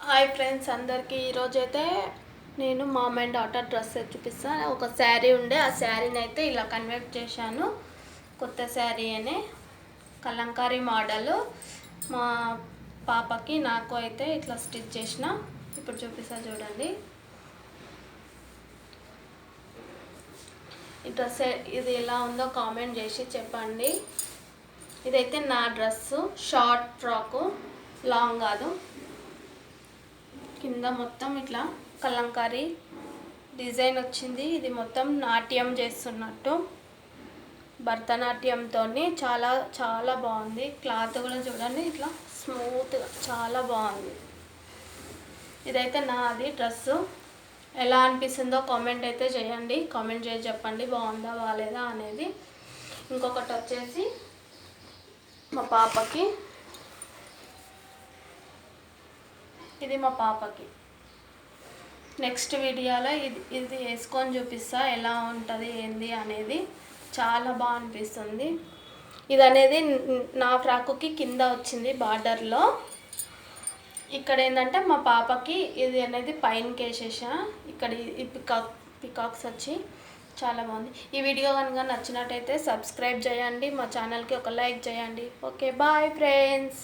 Hi friends అందరికీ ఈరోజైతే నేను మామ్ అండ్ డాటర్ డ్రెస్ చూపిస్తాను. ఒక శారీ ఉండే ఆ శారీని అయితే ఇలా కన్వర్ట్ చేశాను. కొత్త శారీ అనే కలంకారీ మోడల్ మా పాపకి నాకు అయితే ఇట్లా స్టిచ్ చేసిన. ఇప్పుడు చూపిస్తా చూడండి. ఈ డ్రెస్ ఇది ఎలా ఉందో కామెంట్ చేసి చెప్పండి. ఇదైతే నా డ్రెస్సు, షార్ట్ ఫ్రాకు, లాంగ్ కాదు. కింద మొత్తం ఇట్లా కలంకారీ డిజైన్ వచ్చింది. ఇది మొత్తం నాట్యం చేస్తున్నట్టు భరతనాట్యంతో చాలా చాలా బాగుంది. క్లాత్ కూడా చూడండి ఇట్లా స్మూత్గా చాలా బాగుంది. ఇదైతే నాది డ్రెస్సు. ఎలా అనిపిస్తుందో కామెంట్ అయితే చేయండి. కామెంట్ చేసి చెప్పండి బాగుందా బాగాలేదా అనేది. ఇంకొకటి వచ్చేసి మా పాపకి, ఇది మా పాపకి నెక్స్ట్ వీడియోలో ఇది వేసుకొని చూపిస్తా ఎలా ఉంటుంది ఏంది అనేది. చాలా బాగా అనిపిస్తుంది. ఇది అనేది నా ఫ్రాకుకి కింద వచ్చింది బార్డర్లో. ఇక్కడ ఏంటంటే మా పాపకి ఇది అనేది పైనకి వేసేసా. ఇక్కడ ఈ పికాక్స్ వచ్చి చాలా బాగుంది. ఈ వీడియో కనుక నచ్చినట్టయితే సబ్స్క్రైబ్ చేయండి. మా ఛానల్కి ఒక లైక్ చేయండి. Okay bye friends.